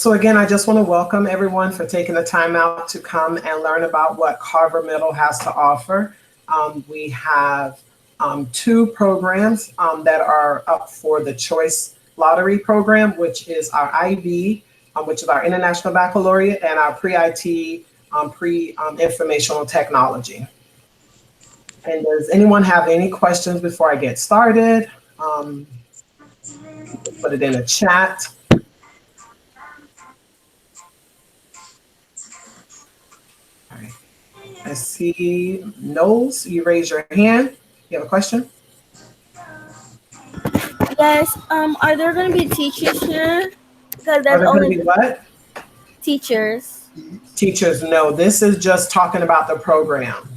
So again, I just want to welcome everyone for taking the time out to come and learn about what Carver Middle has to offer. We have two programs that are up for the Choice Lottery program, which is our IB, which is our International Baccalaureate, and our Pre-IT, Pre-Informational Technology. And does anyone have any questions before I get started? Put it in the chat. All right. I see Knowles, you raise your hand. You have a question? Yes. Are there going to be teachers here? Because Are there's there going to only be what? teachers. Teachers, no. This is just talking about the program.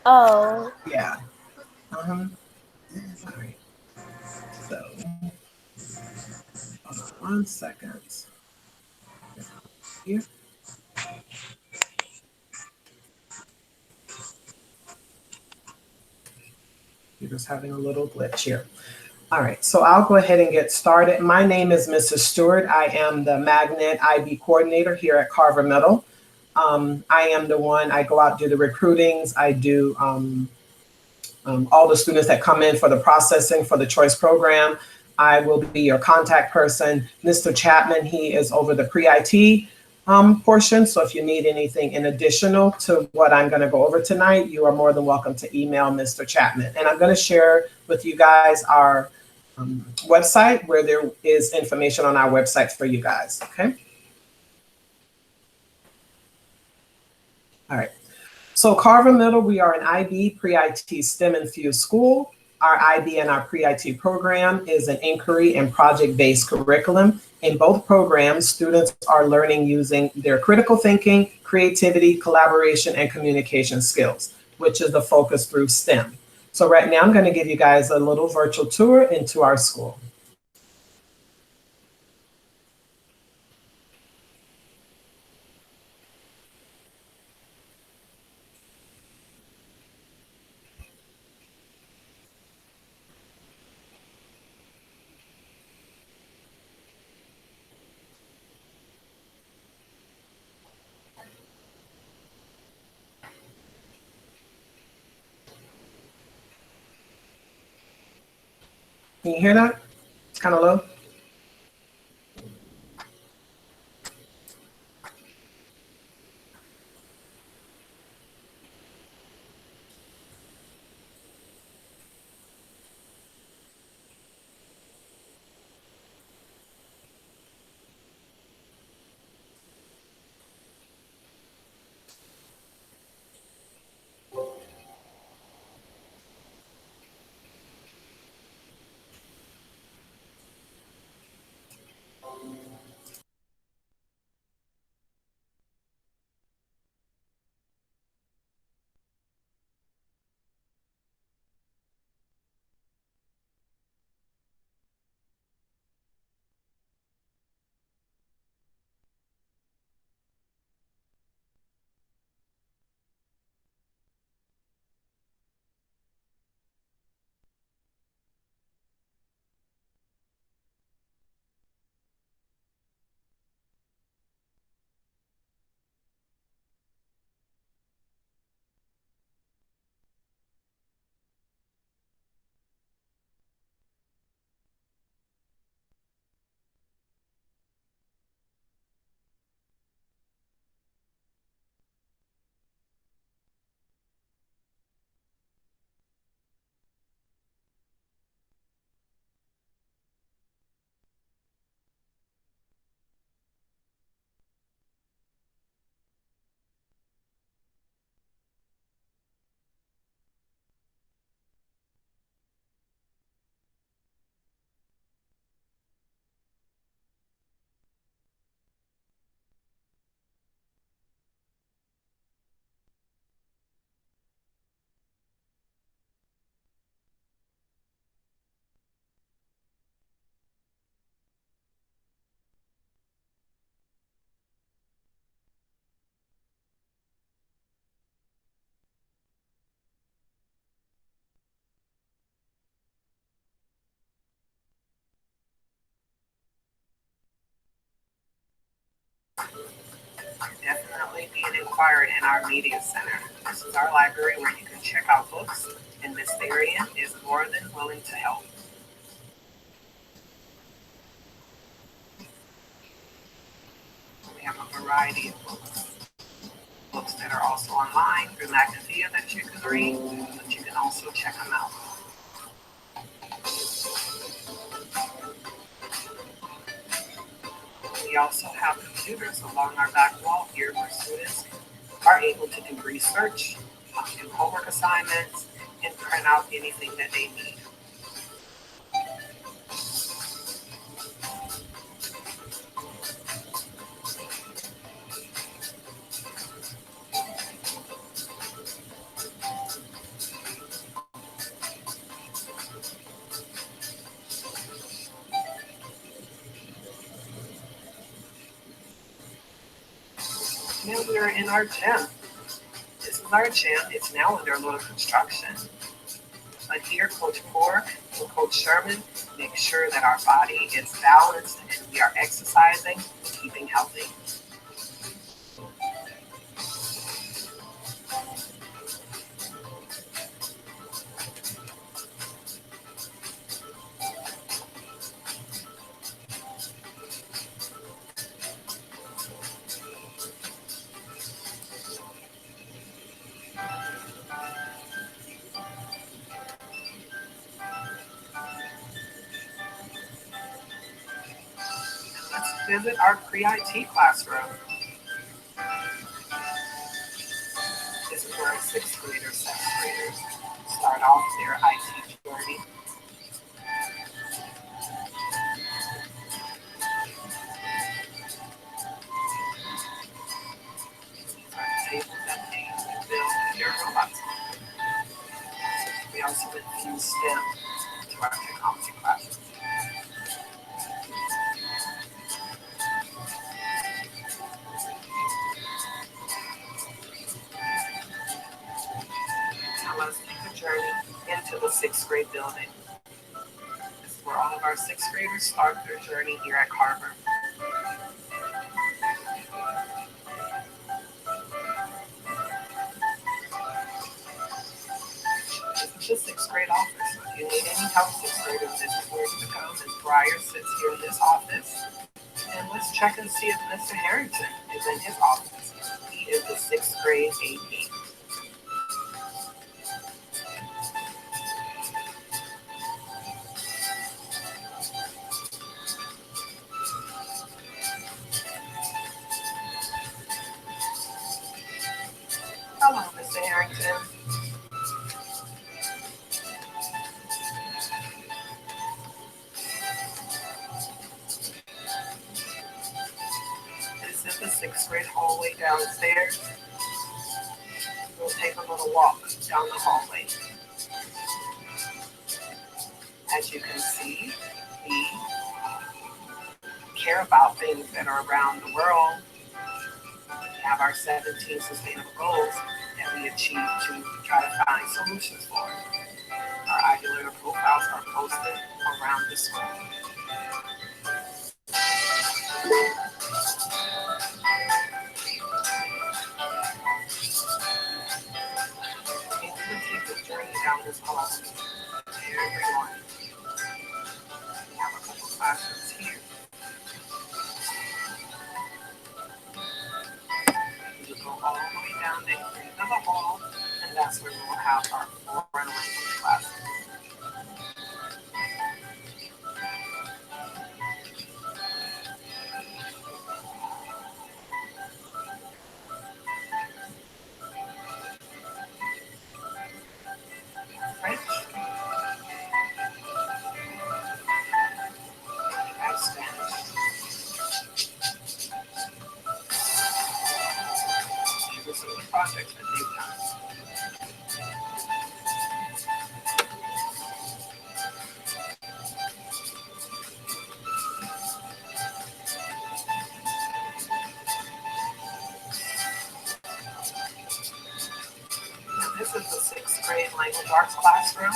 Oh. Yeah. All right. So, hold on 1 second. Here. You're just having a little glitch here. All right, so I'll go ahead and get started. My name is Mrs. Stewart. I am the Magnet IB coordinator here at Carver Middle. I am the one, I go out, do the recruitings. I do all the students that come in for the processing for the choice program. I will be your contact person. Mr. Chapman, he is over the pre-IT portion. So if you need anything in additional to what I'm going to go over tonight, you are more than welcome to email Mr. Chapman. And I'm going to share with you guys our website, where there is information on our website for you guys. Okay. All right. So Carver Middle, we are an IB pre-IT STEM infused school. Our IB and our pre-IT program is an inquiry and project-based curriculum. In both programs, students are learning using their critical thinking, creativity, collaboration, and communication skills, which is the focus through STEM. So right now I'm going to give you guys a little virtual tour into our school. Can you hear that? It's kind of low. acquired in our media center. This is our library where you can check out books, and Miss Varian is more than willing to help. We have a variety of books that are also online through Magnesia that you can read, but you can also check them out. We also have computers along our back wall here where students are able to do research, do homework assignments, and print out anything that they need. Now we are in our gym. This is our gym. It's now under a little construction. But here, Coach Pork and Coach Sherman make sure that our body is balanced and we are exercising and keeping healthy. Let's visit our pre-IT classroom. This is where 6th graders, 7th graders start off their IT journey. These are the tables that they build their robots on. We also infuse STEM to our technology classes. Now let's take a journey into the 6th grade building. This is where all of our 6th graders start their journey here at Carver. This is the 6th grade office. If you need any help, 6th graders, this is where you come. Ms. Breyer sits here in this office. And let's check and see if Mr. Harrington is in his office. He is the 6th grade AP. Hello, Mr. Harrington. This is the 6th grade hallway downstairs. We'll take a little walk down the hallway. As you can see, we care about things that are around the world. We have our 17 sustainable goals that we achieve to try to find solutions for. Our ideal profiles are posted around the school. And we're going to take this journey down this hall every morning. We have a couple classrooms here. We will go all the way down the end of the hall, and that's where we will have our foreign language classes. French, and Spanish. These are some of the projects that they've done. Now, this is the 6th grade language arts classroom.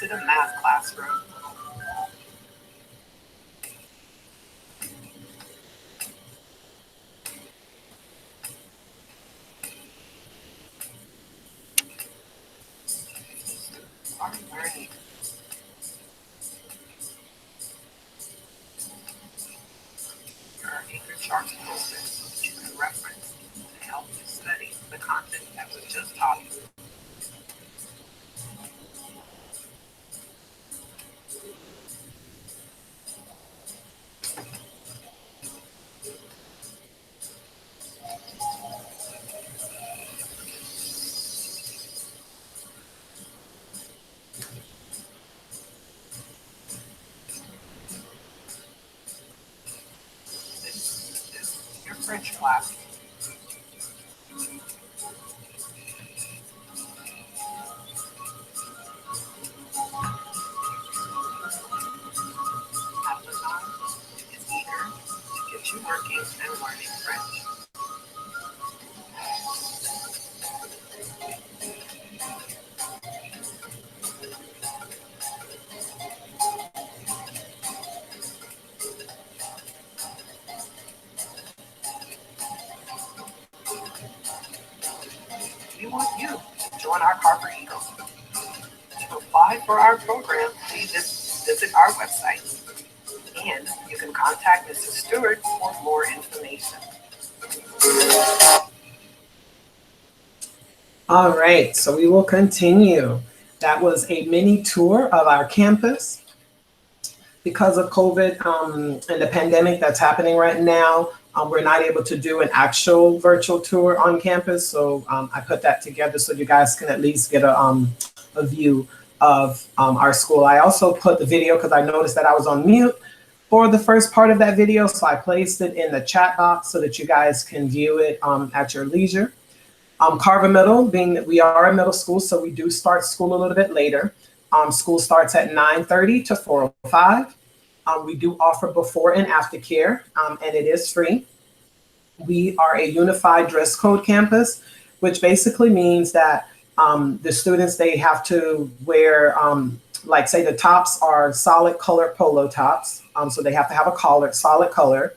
the math classroom. Are learning. There are anchor charts posted that you can reference to help you study the content that was just taught you. This is your French class. Amazon is eager to get you working and learning French. We want you to join our Carver Eagle. To apply for our program, please visit our website, and you can contact Mrs. Stewart for more information. All right, so we will continue. That was a mini tour of our campus. Because of COVID and the pandemic that's happening right now, we're not able to do an actual virtual tour on campus. So I put that together so you guys can at least get a view of our school. I also put the video because I noticed that I was on mute for the first part of that video. So I placed it in the chat box so that you guys can view it at your leisure. Carver Middle, being that we are a middle school, so we do start school a little bit later. School starts at 9:30 to 4:05. We do offer before and after care, and it is free. We are a unified dress code campus, which basically means that the students, they have to wear, like say the tops are solid color polo tops. So they have to have a collar, solid color.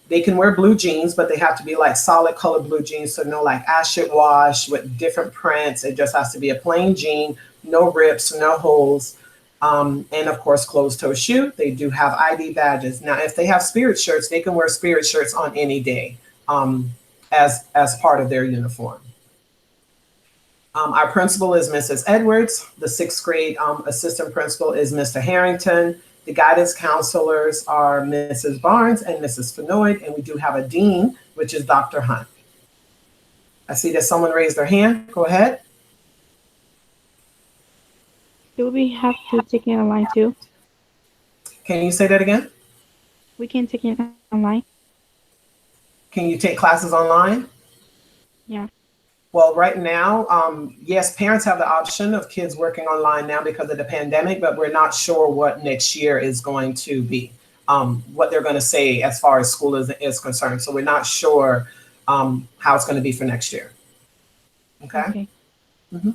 They can wear blue jeans, but they have to be like solid color blue jeans. So no like acid wash with different prints. It just has to be a plain jean, no rips, no holes. And of course, closed toe shoe. They do have ID badges. Now, if they have spirit shirts, they can wear spirit shirts on any day as part of their uniform. Our principal is Mrs. Edwards. The 6th grade assistant principal is Mr. Harrington. The guidance counselors are Mrs. Barnes and Mrs. Fenoyd, and we do have a dean, which is Dr. Hunt. I see that someone raised their hand. Go ahead. Do we have to take it online too? Can you say that again? We can take it online. Can you take classes online? Yeah. Well, right now, yes, parents have the option of kids working online now because of the pandemic, but we're not sure what next year is going to be, what they're going to say as far as school is concerned. So we're not sure how it's going to be for next year. Okay. Mm-hmm.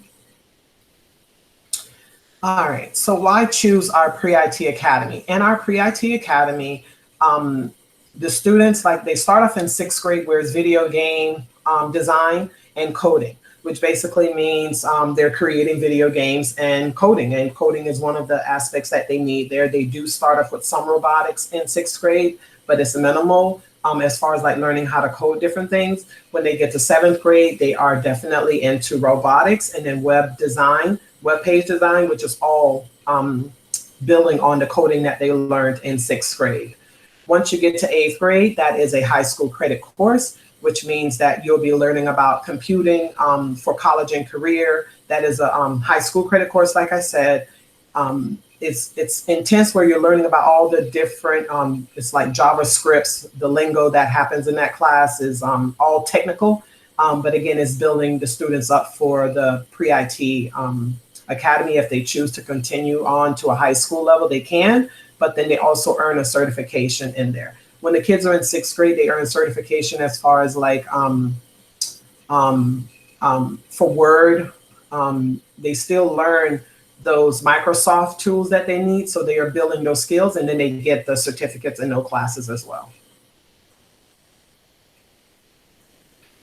All right, so why choose our PreIT Academy? In our PreIT Academy, the students, like they start off in 6th grade where it's video game design and coding, which basically means they're creating video games and coding is one of the aspects that they need there. They do start off with some robotics in 6th grade, but it's minimal as far as like learning how to code different things. When they get to 7th grade, they are definitely into robotics and then web page design, which is all building on the coding that they learned in 6th grade. Once you get to 8th grade, that is a high school credit course, which means that you'll be learning about computing for college and career. That is a high school credit course, like I said. It's intense where you're learning about all the different, it's like JavaScripts, the lingo that happens in that class is all technical. But again, it's building the students up for the PreIT Academy. If they choose to continue on to a high school level, they can, but then they also earn a certification in there. When the kids are in 6th grade, they earn certification as far as like for Word. They still learn those Microsoft tools that they need. So they are building those skills, and then they get the certificates in those classes as well.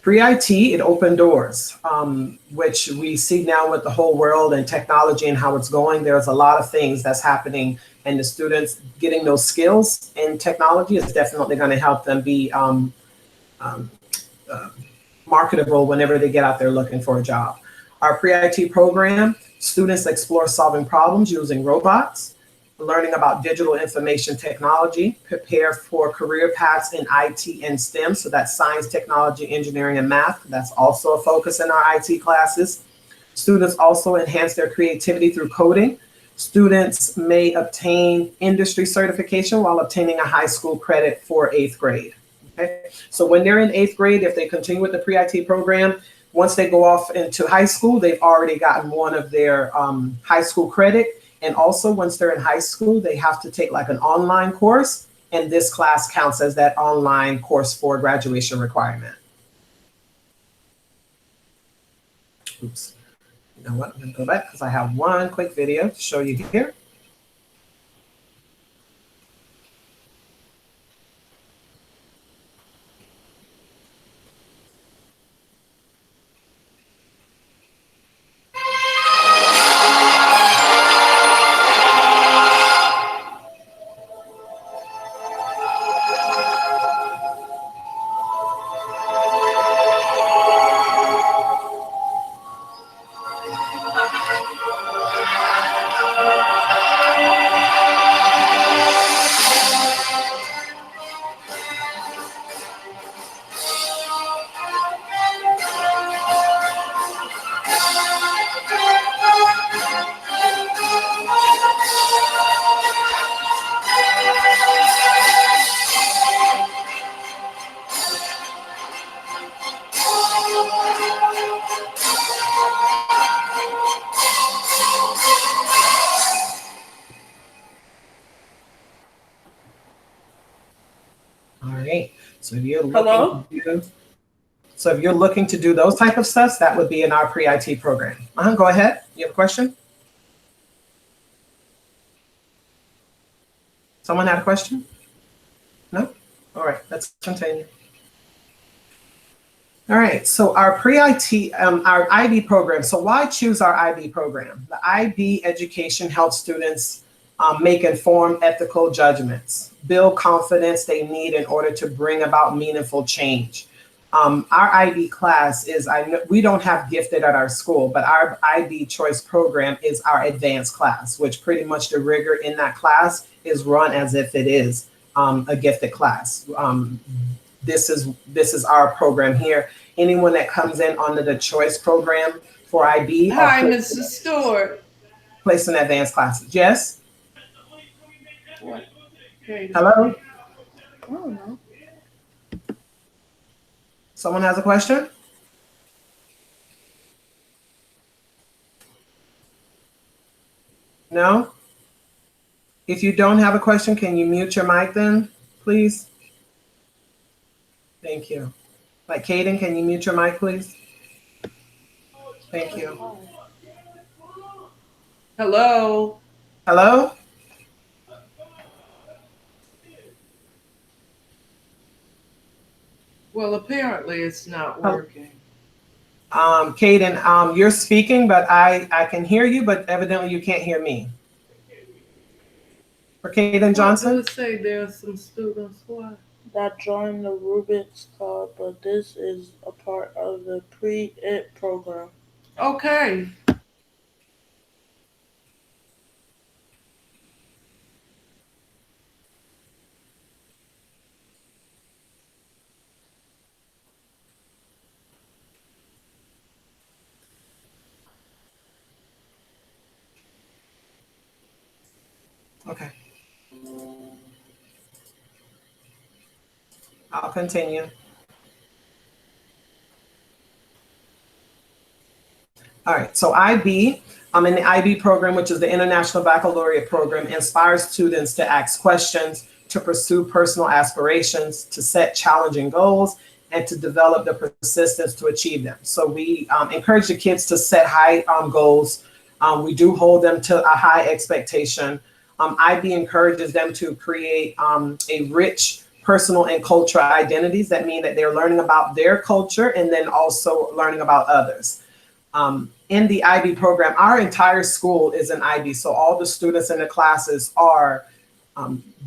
Pre-IT, it opened doors, which we see now with the whole world and technology and how it's going. There's a lot of things that's happening, and the students getting those skills in technology is definitely going to help them be marketable whenever they get out there looking for a job. Our Pre-IT program, students explore solving problems using robots, learning about digital information technology, prepare for career paths in IT and STEM. So that's science, technology, engineering, and math. That's also a focus in our IT classes. Students also enhance their creativity through coding. Students may obtain industry certification while obtaining a high school credit for 8th grade. Okay? So when they're in 8th grade, if they continue with the Pre-IT program, once they go off into high school, they've already gotten one of their high school credit. And also, once they're in high school, they have to take like an online course, and this class counts as that online course for graduation requirement. Oops. You know what? I'm going to go back because I have one quick video to show you here. All right. So if you're looking to do, if you're looking to do those type of stuff, that would be in our Pre-IT program. Go ahead. You have a question? Someone had a question? No? All right. Let's continue. All right. So our Pre-IT, our IB program. So why choose our IB program? The IB education helps students make informed ethical judgments, build confidence they need in order to bring about meaningful change. Our IB class is, we don't have gifted at our school, but our IB choice program is our advanced class, which pretty much the rigor in that class is run as if it is a gifted class. This is our program here. Anyone that comes in under the choice program for IB. Hi, Mrs. Stewart. Placed in advanced classes. Yes? What? Okay. Hello? I don't know. Someone has a question? No? If you don't have a question, can you mute your mic then, please? Thank you. Like Caden, can you mute your mic, please? Thank you. Hello? Hello? Well, apparently it's not working. Caden, you're speaking, but I can hear you, but evidently you can't hear me. For Caden Johnson? Let's say there's some students That joined the Rubik's Club, but this is a part of the PreIT program. Okay. Okay. I'll continue. All right, so IB, in the IB program, which is the International Baccalaureate Program, inspires students to ask questions, to pursue personal aspirations, to set challenging goals, and to develop the persistence to achieve them. So we encourage the kids to set high goals, We do hold them to a high expectation. IB encourages them to create a rich personal and cultural identities. That mean that they're learning about their culture and then also learning about others. In the IB program, our entire school is an IB. So all the students in the classes are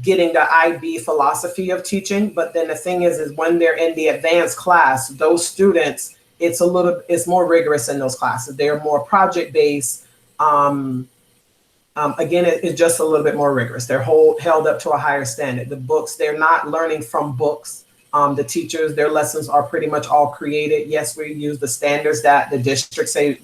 getting the IB philosophy of teaching. But then the thing is when they're in the advanced class, those students, it's more rigorous in those classes. They're more project-based. Again, it's just a little bit more rigorous. They're held up to a higher standard. The books, they're not learning from books. The teachers, their lessons are pretty much all created. Yes, we use the standards that the district say,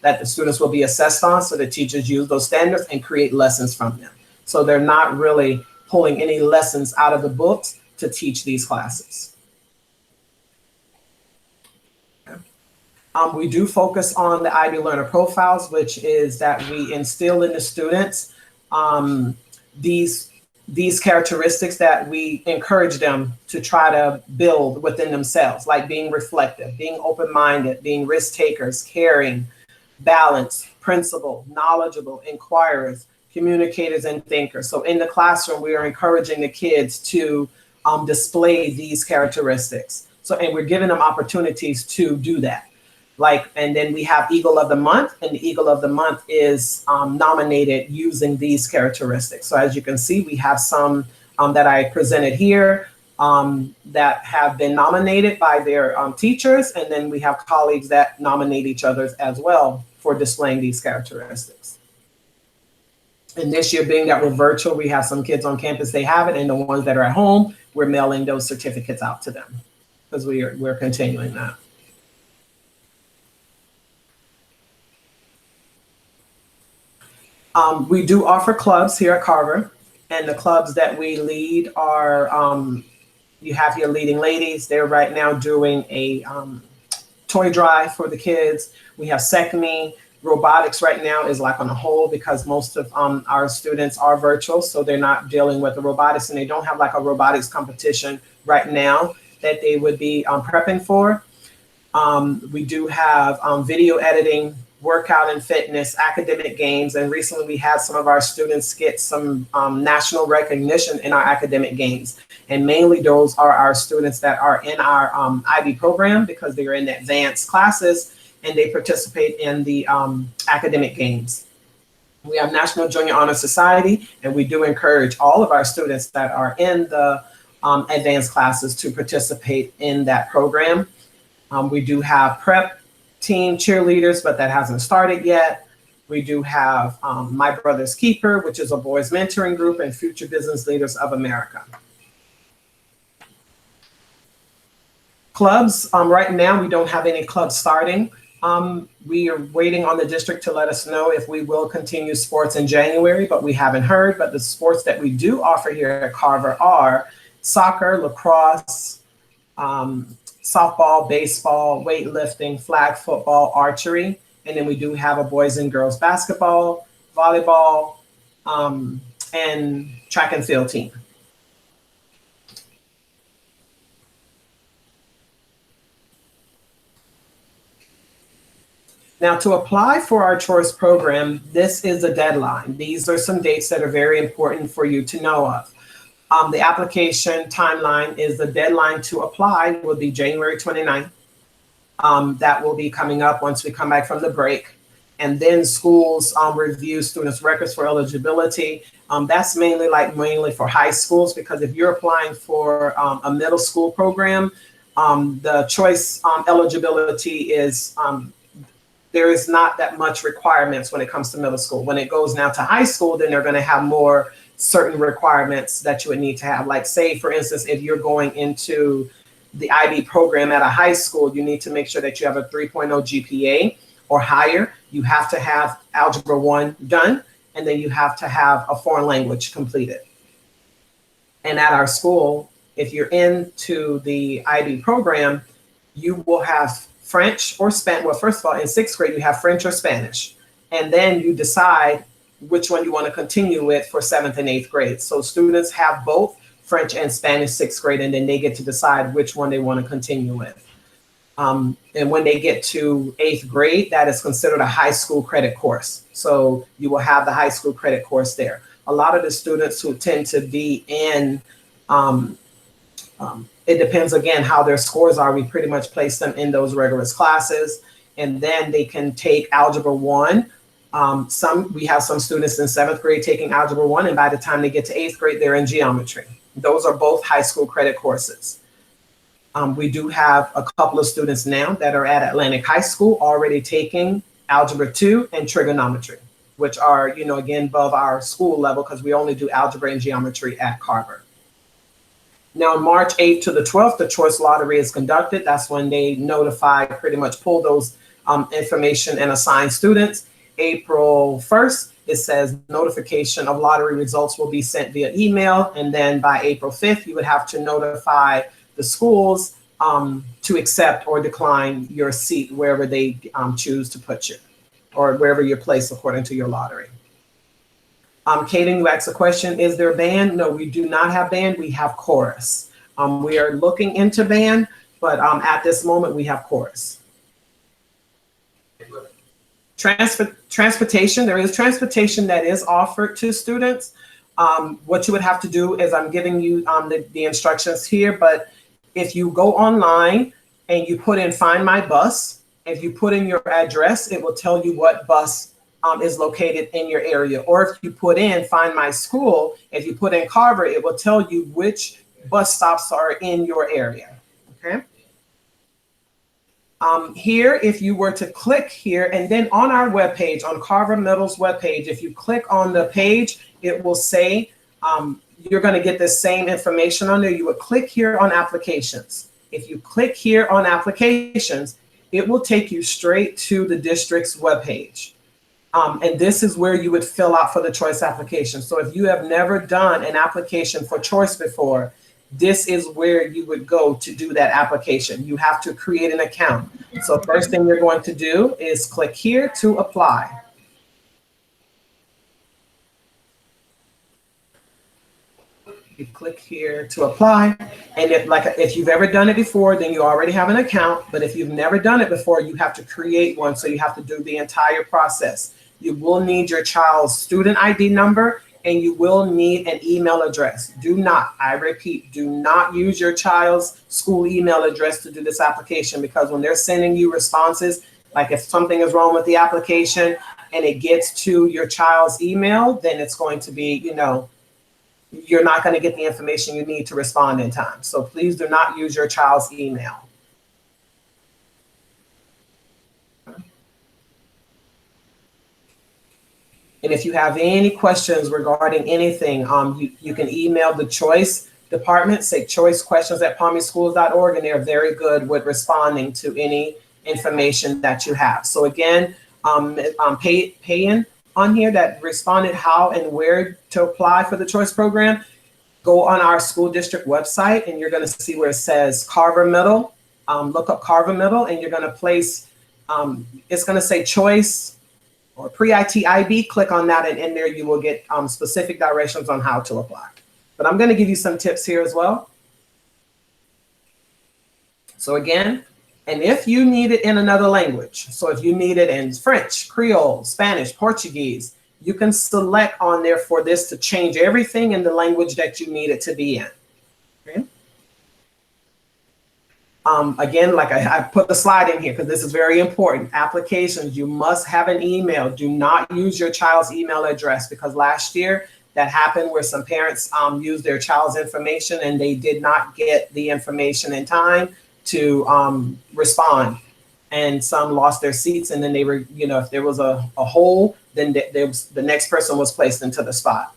that the students will be assessed on. So the teachers use those standards and create lessons from them. So they're not really pulling any lessons out of the books to teach these classes. We do focus on the IB learner profiles, which is that we instill in the students these characteristics that we encourage them to try to build within themselves, like being reflective, being open-minded, being risk takers, caring, balanced, principled, knowledgeable, inquirers, communicators, and thinkers. So in the classroom, we are encouraging the kids to display these characteristics. And we're giving them opportunities to do that. And then we have Eagle of the Month, and the Eagle of the Month is nominated using these characteristics. So as you can see, we have some that I presented here that have been nominated by their teachers, and then we have colleagues that nominate each other as well for displaying these characteristics. And this year, being that we're virtual, we have some kids on campus, they have it, and the ones that are at home, we're mailing those certificates out to them because we're continuing that. We do offer clubs here at Carver, and the clubs that we lead are, you have your Leading Ladies. They're right now doing a toy drive for the kids. We have SECME. Robotics right now is like on a hold because most of our students are virtual, so they're not dealing with the robotics, and they don't have like a robotics competition right now that they would be prepping for. We do have video editing, workout and fitness, academic games, and recently we had some of our students get some national recognition in our academic games. And mainly those are our students that are in our IB program because they are in the advanced classes and they participate in the academic games. We have National Junior Honor Society, and we do encourage all of our students that are in the advanced classes to participate in that program. We do have prep team cheerleaders, but that hasn't started yet. We do have My Brother's Keeper, which is a boys mentoring group, and Future Business Leaders of America. Clubs, right now we don't have any clubs starting. We are waiting on the district to let us know if we will continue sports in January, but we haven't heard. But the sports that we do offer here at Carver are soccer, lacrosse, softball, baseball, weightlifting, flag football, archery. And then we do have a boys and girls basketball, volleyball, and track and field team. Now, to apply for our choice program, this is a deadline. These are some dates that are very important for you to know of. The application timeline is the deadline to apply will be January 29th. That will be coming up once we come back from the break. And then schools review students' records for eligibility. That's mainly for high schools, because if you're applying for a middle school program, the choice eligibility is there is not that much requirements when it comes to middle school. When it goes now to high school, then they're going to have more certain requirements that you would need to have. Like, say, for instance, if you're going into the IB program at a high school, you need to make sure that you have a 3.0 GPA or higher. You have to have Algebra 1 done, and then you have to have a foreign language completed. And at our school, if you're into the IB program, you will have French or Spanish. Well, first of all, in 6th grade, you have French or Spanish, and then you decide which one you want to continue with for 7th and 8th grade. So students have both French and Spanish 6th grade, and then they get to decide which one they want to continue with. And when they get to 8th grade, that is considered a high school credit course. So you will have the high school credit course there. A lot of the students who tend to be in, it depends again how their scores are. We pretty much place them in those rigorous classes, and then they can take Algebra 1. We have some students in 7th grade taking Algebra 1, and by the time they get to 8th grade, they're in geometry. Those are both high school credit courses. We do have a couple of students now that are at Atlantic High School already taking Algebra 2 and trigonometry, which are, again, above our school level because we only do algebra and geometry at Carver. Now, March 8th to the 12th, the choice lottery is conducted. That's when they notify, pretty much pull those information and assign students. April 1st, it says notification of lottery results will be sent via email. And then by April 5th, you would have to notify the schools to accept or decline your seat wherever they choose to put you, or wherever you're placed according to your lottery. Kaden, you asked a question, is there band? No, we do not have band, we have chorus. We are looking into band, but at this moment we have chorus. Transportation, there is transportation that is offered to students. What you would have to do is I'm giving you the instructions here, but if you go online and you put in Find My Bus, if you put in your address, it will tell you what bus is located in your area. Or if you put in Find My School, if you put in Carver, it will tell you which bus stops are in your area, okay? Here, if you were to click here, and then on our webpage, on Carver Middle's webpage, if you click on the page, it will say, you're going to get the same information on there. You would click here on applications. If you click here on applications, it will take you straight to the district's webpage. And this is where you would fill out for the choice application. So if you have never done an application for choice before, this is where you would go to do that application. You have to create an account. So first thing you're going to do is click here to apply. You click here to apply. And if you've ever done it before, then you already have an account. But if you've never done it before, you have to create one. So you have to do the entire process. You will need your child's student ID number, and you will need an email address. Do not, I repeat, do not use your child's school email address to do this application, because when they're sending you responses, like if something is wrong with the application and it gets to your child's email, then it's going to be, you're not going to get the information you need to respond in time. So please do not use your child's email. And if you have any questions regarding anything, you can email the choice department, say choicequestions@palmyschools.org, and they're very good with responding to any information that you have. So again, Payan on here that responded how and where to apply for the choice program, go on our school district website and you're going to see where it says Carver Middle. Look up Carver Middle and you're going to place, it's going to say choice or PreIT IB. Click on that, and in there you will get specific directions on how to apply. But I'm going to give you some tips here as well. So again, and if you need it in another language, so if you need it in French, Creole, Spanish, Portuguese, you can select on there for this to change everything in the language that you need it to be in. Okay. Again, like I put the slide in here because this is very important. Applications, you must have an email. Do not use your child's email address, because last year that happened where some parents used their child's information and they did not get the information in time to respond, and some lost their seats, and then they were, if there was a hole, then the next person was placed into the spot.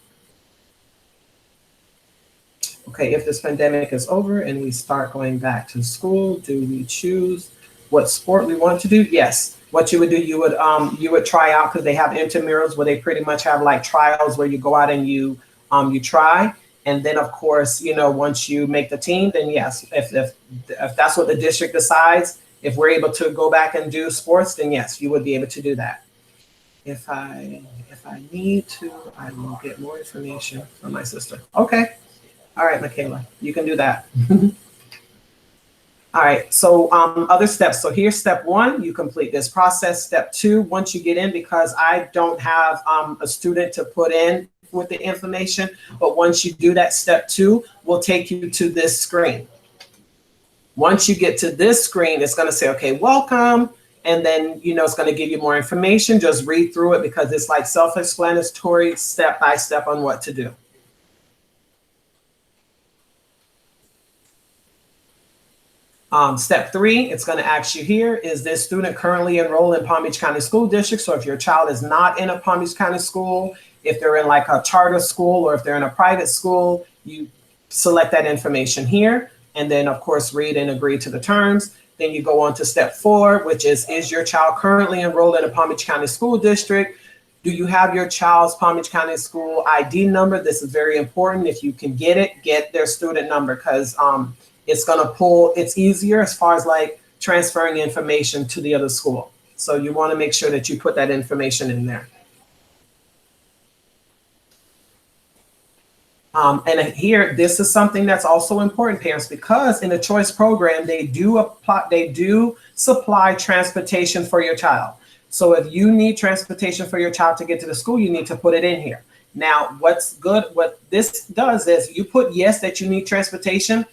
Okay, if this pandemic is over and we start going back to school, do we choose what sport we want to do? Yes. What you would do, you would try out, because they have intramurals where they pretty much have like trials where you go out and you try. And then, of course, once you make the team, then yes, if that's what the district decides, if we're able to go back and do sports, then yes, you would be able to do that. If I need to, I will get more information from my sister. Okay. All right, Michaela, you can do that. All right, so other steps. So here's step one, you complete this process. Step two, once you get in, because I don't have a student to put in with the information, but once you do that, step two will take you to this screen. Once you get to this screen, it's gonna say, okay, welcome. And then, it's gonna give you more information. Just read through it because it's like self-explanatory step by step on what to do. Step three, it's going to ask you here, is this student currently enrolled in Palm Beach County School District? So if your child is not in a Palm Beach County school, if they're in like a charter school or if they're in a private school, you select that information here. And then of course, read and agree to the terms. Then you go on to step four, which is your child currently enrolled in a Palm Beach County School District? Do you have your child's Palm Beach County School ID number? This is very important. If you can get it, get their student number because it's going to pull, it's easier as far as like transferring information to the other school. So you want to make sure that you put that information in there. And here, this is something that's also important, parents, because in the choice program, they do supply transportation for your child. So if you need transportation for your child to get to the school, you need to put it in here. Now, what's good, what this does is you put yes, that you need transportation,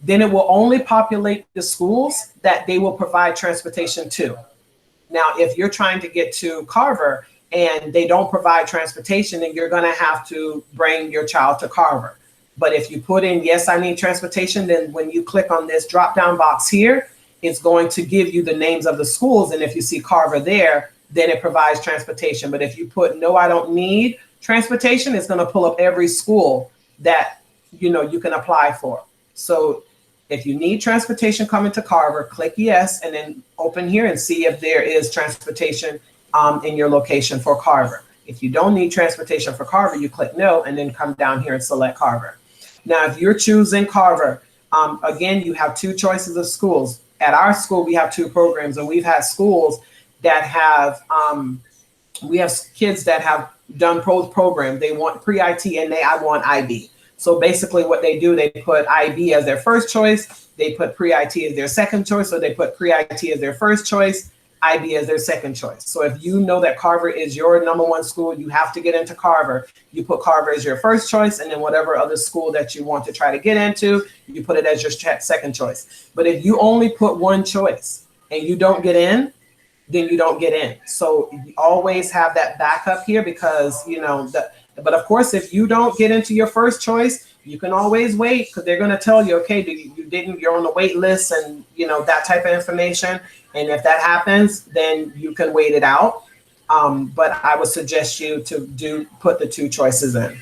then it will only populate the schools that they will provide transportation to. Now, if you're trying to get to Carver and they don't provide transportation, then you're going to have to bring your child to Carver. But if you put in, yes, I need transportation, then when you click on this drop down box here, it's going to give you the names of the schools. And if you see Carver there, then it provides transportation. But if you put, no, I don't need transportation, it's going to pull up every school that, you can apply for. So if you need transportation coming to Carver, click yes, and then open here and see if there is transportation in your location for Carver. If you don't need transportation for Carver, you click no, and then come down here and select Carver. Now, if you're choosing Carver, again, you have two choices of schools. At our school, we have two programs, and we've had schools that have, we have kids that have done program. They want pre-IT and I want IB. So basically what they do, they put IB as their first choice, they put pre-IT as their second choice, or they put pre-IT as their first choice, IB as their second choice. So if you know that Carver is your number one school, you have to get into Carver, you put Carver as your first choice, and then whatever other school that you want to try to get into, you put it as your second choice. But if you only put one choice and you don't get in, then you don't get in. So you always have that backup here because, but of course, if you don't get into your first choice, you can always wait because they're going to tell you, okay, you're on the wait list and, that type of information. And if that happens, then you can wait it out. But I would suggest you to put the two choices in.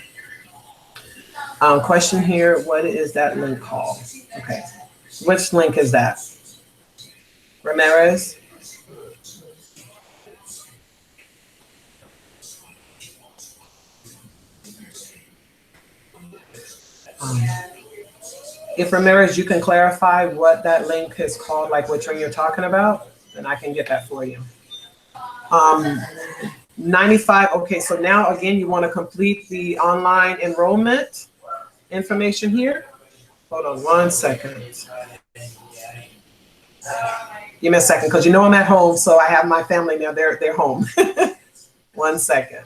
Question here, what is that link called? Okay, which link is that? Ramirez? If Ramirez, you can clarify what that link is called, like which one you're talking about, then I can get that for you. 95, okay, so now again, you want to complete the online enrollment information here. Hold on 1 second. Give me a second, because I'm at home, so I have my family now, they're home. 1 second.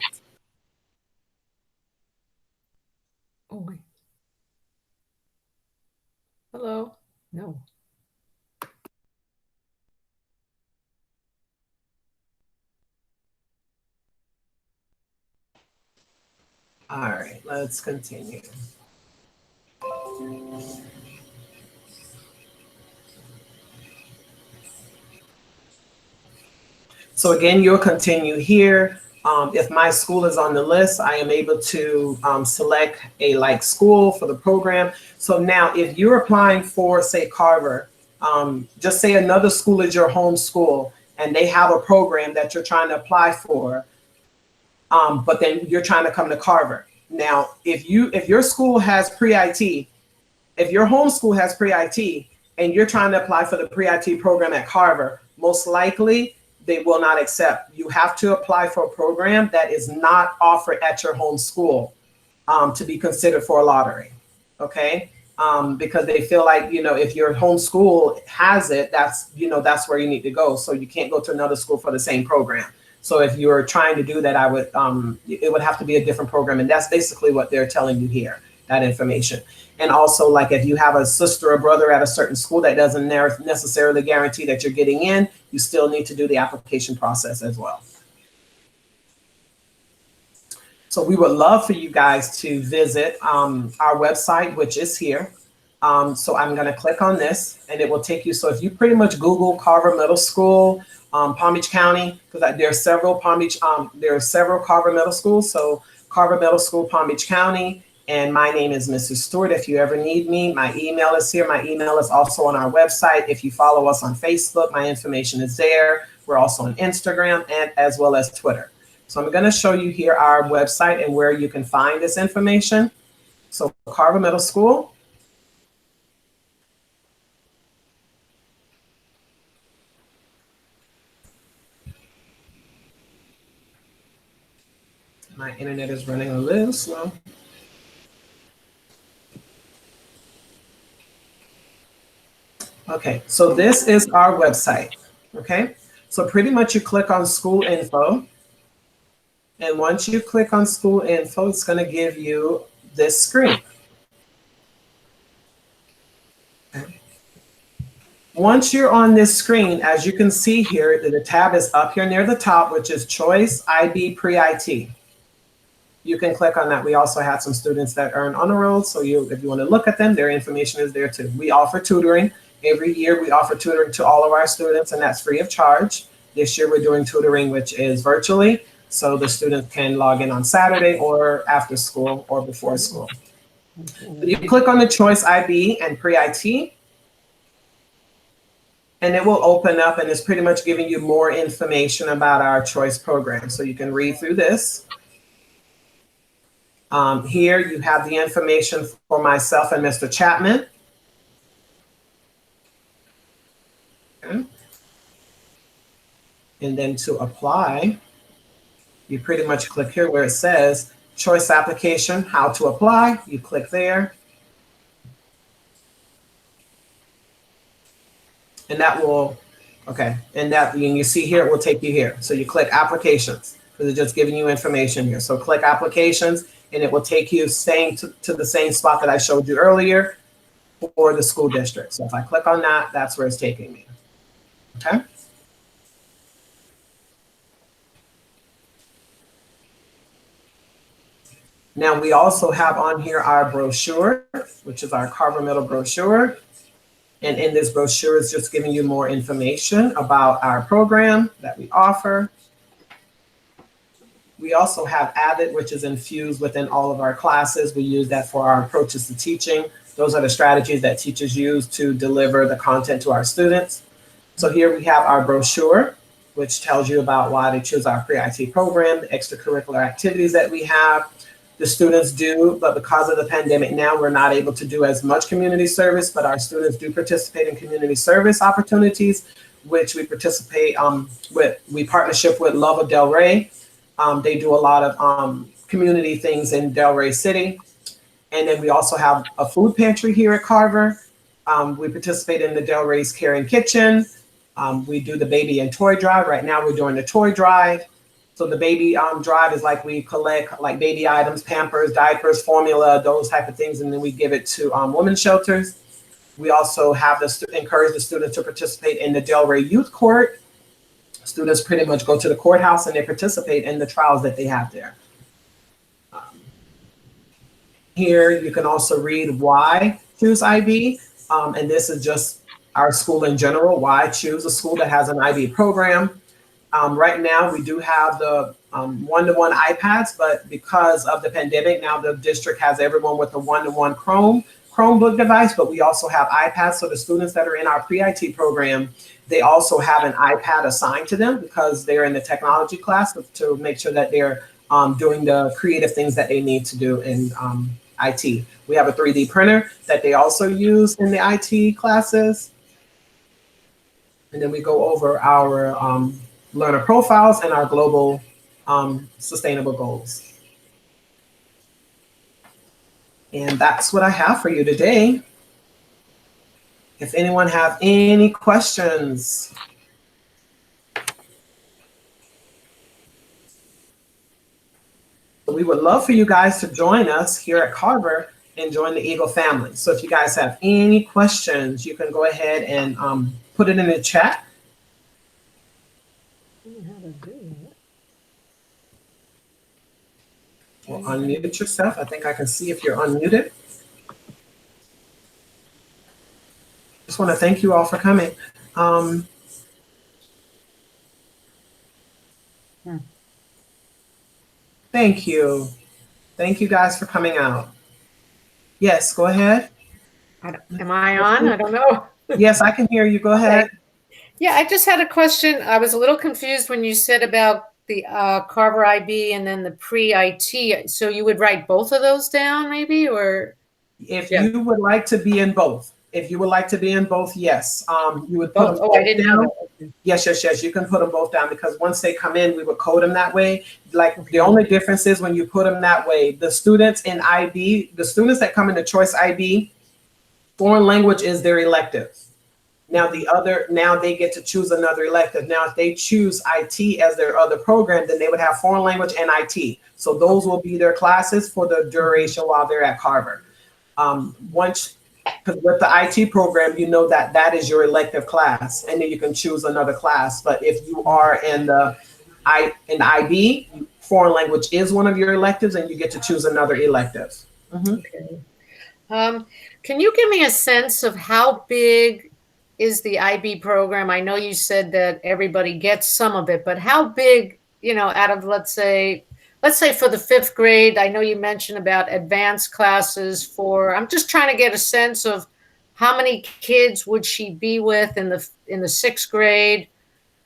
Oh, wait. Hello? No. All right, let's continue. So again, you'll continue here. If my school is on the list, I am able to select a like school for the program. So now if you're applying for, say, Carver, just say another school is your home school and they have a program that you're trying to apply for, but then you're trying to come to Carver. Now, if your school has pre-IT, if your home school has pre-IT and you're trying to apply for the pre-IT program at Carver, most likely they will not accept. You have to apply for a program that is not offered at your home school to be considered for a lottery, okay? because they feel like, if your home school has it, that's where you need to go. So you can't go to another school for the same program. So if you're trying to do that, it would have to be a different program. And that's basically what they're telling you here, that information. And also, like, if you have a sister or brother at a certain school, that doesn't necessarily guarantee that you're getting in. You still need to do the application process as well. So we would love for you guys to visit our website, which is here. So I'm going to click on this and it will take you. So if you pretty much Google Carver Middle School, Palm Beach County, because there are several Carver Middle Schools. So Carver Middle School, Palm Beach County. And my name is Mrs. Stewart. If you ever need me, my email is here. My email is also on our website. If you follow us on Facebook, my information is there. We're also on Instagram and as well as Twitter. So I'm going to show you here our website and where you can find this information. So Carver Middle School. My internet is running a little slow. Okay, so this is our website. Okay, so pretty much you click on school info. And once you click on school info, it's going to give you this screen. Okay. Once you're on this screen, as you can see here, the tab is up here near the top, which is Choice IB Pre-IT. You can click on that. We also have some students that earn honor rolls. So if you want to look at them, their information is there too. We offer tutoring. Every year we offer tutoring to all of our students, and that's free of charge. This year we're doing tutoring, which is virtually. So the students can log in on Saturday or after school or before school. So you click on the Choice IB and Pre-IT, and it will open up and it's pretty much giving you more information about our choice program. So you can read through this. Here you have the information for myself and Mr. Chapman. Okay. And then to apply, you pretty much click here where it says choice application, how to apply. You click there. And that will, okay, and you see here, it will take you here. So you click applications because it's just giving you information here. So click applications and it will take you to the same spot that I showed you earlier for the school district. So if I click on that, that's where it's taking me. Okay. Now we also have on here our brochure, which is our Carver Middle brochure. And in this brochure is just giving you more information about our program that we offer. We also have Avid, which is infused within all of our classes. We use that for our approaches to teaching. Those are the strategies that teachers use to deliver the content to our students. So here we have our brochure, which tells you about why to choose our Pre-IT program, the extracurricular activities that we have. The students do, but because of the pandemic now, we're not able to do as much community service, but our students do participate in community service opportunities, which we participate we partnership with Love of Delray. They do a lot of community things in Delray City. And then we also have a food pantry here at Carver. We participate in the Delray's Caring Kitchen. We do the baby and toy drive. Right now we're doing the toy drive. So the baby drive is like we collect like baby items, Pampers, diapers, formula, those type of things, and then we give it to women's shelters. We also have encourage the students to participate in the Delray Youth Court. Students pretty much go to the courthouse and they participate in the trials that they have there. Here you can also read why choose IB, and this is just our school in general, why choose a school that has an IB program. Right now, we do have the one-to-one iPads, but because of the pandemic, now the district has everyone with a one-to-one Chromebook device, but we also have iPads. So the students that are in our Pre-IT program, they also have an iPad assigned to them because they're in the technology class to make sure that they're doing the creative things that they need to do in IT. We have a 3D printer that they also use in the IT classes. And then we go over our learner profiles and our global sustainable goals. And that's what I have for you today. If anyone have any questions. We would love for you guys to join us here at Carver and join the Eagle family. So if you guys have any questions, you can go ahead and put it in the chat. I don't know how to do that. Or unmute yourself. I think I can see if you're unmuted. Just want to thank you all for coming. Thank you. Thank you guys for coming out. Yes, go ahead. Am I on? I don't know. Yes, I can hear you. Go ahead. Yeah, I just had a question. I was a little confused when you said about the Carver IB and then the pre-IT. So you would write both of those down maybe, or? If Yeah. you would like to be in both, if you would like to be in both, yes, you would put Both? them Oh, I both didn't down. know that. Okay. Yes, you can put them both down because once they come in, we would code them that way. Like the only difference is when you put them that way, the students in IB, the students that come into choice IB, foreign language is their elective. Now they get to choose another elective. Now, if they choose IT as their other program, then they would have foreign language and IT. So those will be their classes for the duration while they're at Carver. Because with the IT program, you know that is your elective class, and then you can choose another class. But if you are in the IB, foreign language is one of your electives, and you get to choose another elective. Okay. Can you give me a sense of how big is the IB program? I know you said that everybody gets some of it, but how big, out of, let's say for the 5th grade, I know you mentioned about advanced classes I'm just trying to get a sense of how many kids would she be with in the 6th grade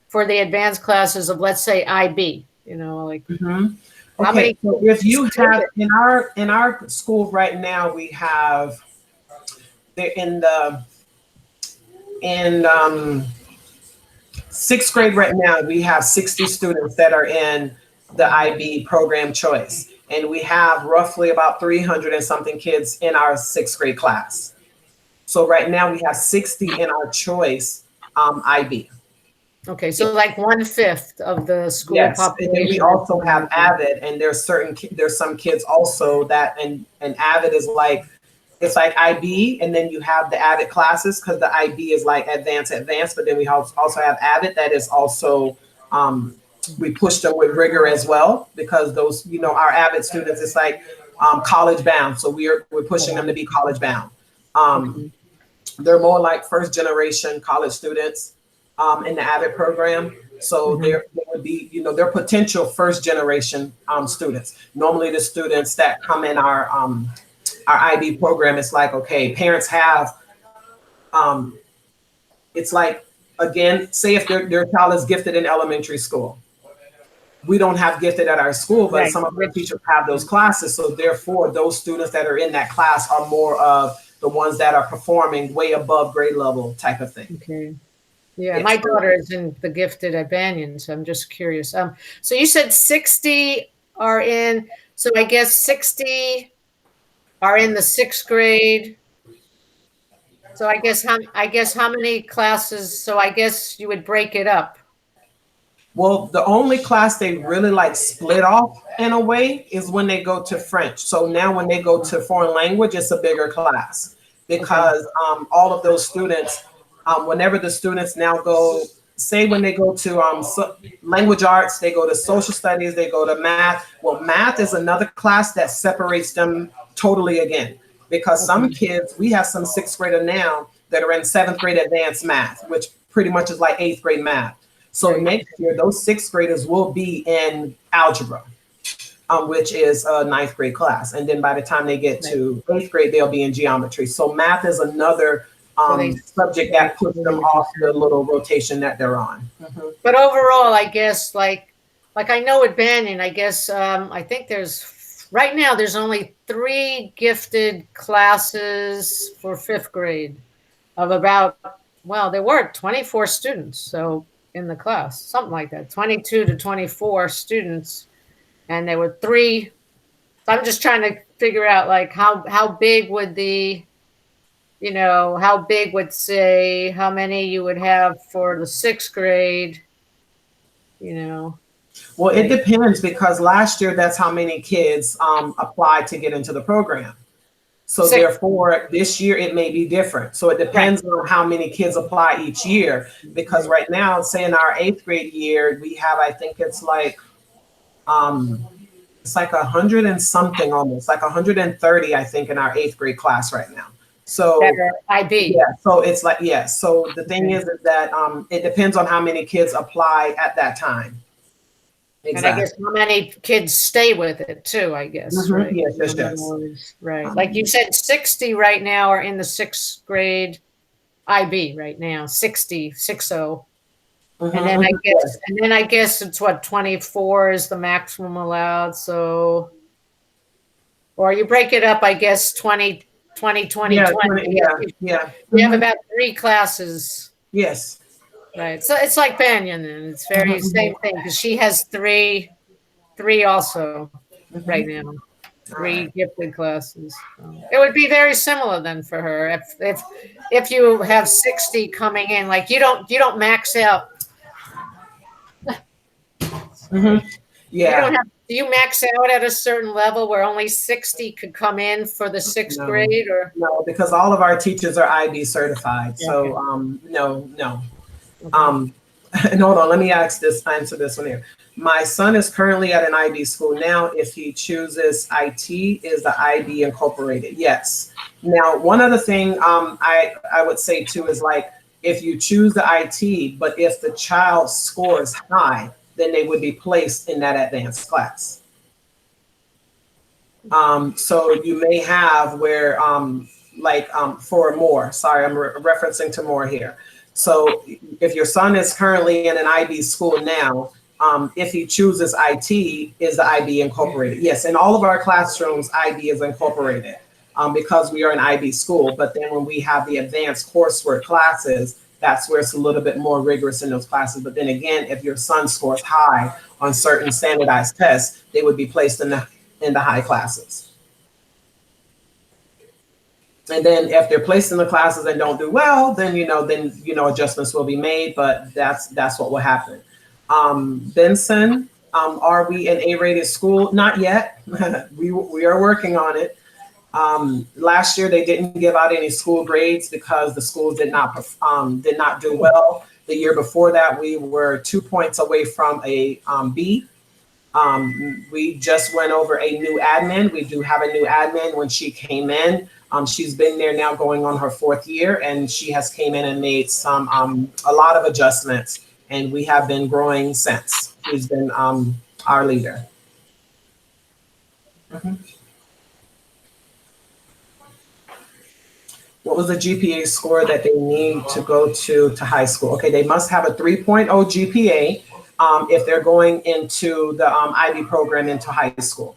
for the advanced classes of, let's say, IB, how many So if you have in our school right now, we have in 6th grade right now, we have 60 students that are in the IB program choice. And we have roughly about 300 and something kids in our 6th grade class. So right now we have 60 in our choice IB. Okay, so like 1/5 of the school population. And then we also have AVID, and there's some kids also that, and AVID is like, it's like IB, and then you have the AVID classes because the IB is like advanced, but then we also have AVID that is also, we push them with rigor as well because those, our AVID students, it's like college bound. So we're pushing them to be college bound. They're more like first generation college students in the AVID program. So they would be, they're potential first generation students. Normally the students that come in our IB program, it's like, okay, parents have, it's like, again, say if their child is gifted in elementary school. We don't have gifted at our school, but some of our teachers have those classes. So therefore, those students that are in that class are more of the ones that are performing way above grade level type of thing. Okay. Yeah, my daughter is in the gifted at Banyan, so I'm just curious. So you said 60 are in, so I guess 60 are in the 6th grade. So I guess how many classes? So I guess you would break it up. Well, the only class they really like split off in a way is when they go to French. So now when they go to foreign language, it's a bigger class because all of those students, whenever the students now go, say when they go to language arts, they go to social studies, they go to math. Well, math is another class that separates them totally again because some kids, we have some 6th grader now that are in 7th grade advanced math, which pretty much is like 8th grade math. So next year, those 6th graders will be in algebra, which is a 9th grade class. And then by the time they get to 8th grade, they'll be in geometry. So math is another subject that puts them off the little rotation that they're on. But overall, I guess like I know at Banyan, I guess I think right now there's only 3 gifted classes for 5th grade of about, well, there were 24 students. So in the class, something like that, 22 to 24 students. And there were 3. So I'm just trying to figure out like how big would the you know, how big would say how many you would have for the 6th grade, you know. Well, it Like, depends because last year that's how many kids applied to get into the program. So 6th, therefore, this year it may be different. So it right, depends on how many kids apply each year. Because right now, say in our 8th grade year, we have, I think it's like 100 and something, almost like 130, I think, in our 8th grade class right now. that So are IB. yeah, so it's like, yeah. So the thing is that it depends on how many kids apply at that time. And I guess Exactly. how many kids stay with it too, I guess, Mhm. right? Yes, yes, In other yes. words, right. Like you Um, said, 60 right now are in the 6th grade IB right now, 60, 60. And then mhm, yes. I guess it's what, 24 is the maximum allowed. So, or you break it up, I guess 20, 20, 20, Yeah, 20. 20, yeah, yeah. We have Mhm. about 3 classes, Yes. right? So it's like Banyan, and it's very Mhm, same thing because she has three also mhm, right mhm. now, All 3 right. gifted classes. So it would be very similar then for her if you have 60 coming in, like you don't max out. Mhm. Sorry. You don't Yeah. have, do you max out at a certain level where only 60 could come in for the 6th No, grade or? no, because all of our teachers are IB certified. Okay. So, no, no. Okay. Um, and hold on, let me answer this one here. My son is currently at an IB school now. If he chooses IT, is the IB incorporated? Yes. Now, one other thing I would say too is like if you choose the IT, but if the child scores high, then they would be placed in that advanced class. So you may have where, for more, sorry, I'm referencing to more here. So if your son is currently in an IB school now, if he chooses IT, is the IB incorporated? Yes, in all of our classrooms, IB is incorporated because we are an IB school. But then when we have the advanced coursework classes, that's where it's a little bit more rigorous in those classes. But then again, if your son scores high on certain standardized tests, they would be placed in the high classes. And then if they're placed in the classes and don't do well, then adjustments will be made. But that's what will happen. Benson, are we an A-rated school? Not yet. we are working on it. Last year they didn't give out any school grades because the schools did not do well. The year before that we were 2 points away from a B. We just went over a new admin. We do have a new admin. When she came in, she's been there now going on her 4th year, and she has came in and made a lot of adjustments, and we have been growing since. She's been our leader. Mhm. What was the GPA score that they need to go to high school? Okay, they must have a 3.0 GPA if they're going into the IB program into high school.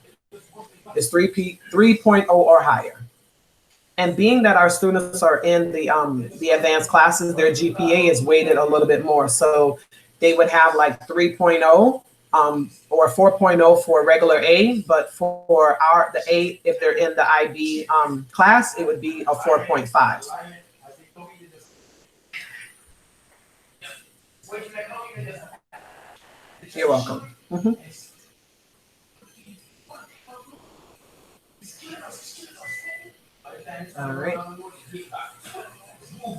It's 3.0 or higher. And being that our students are in the advanced classes, their GPA is weighted a little bit more. So they would have like 3.0 or 4.0 for regular A, but for the A, if they're in the IB class, it would be a 4.5. You're welcome. Mhm. All right.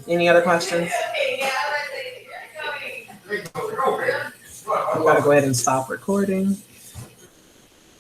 Any other questions? I'm gonna go ahead and stop recording.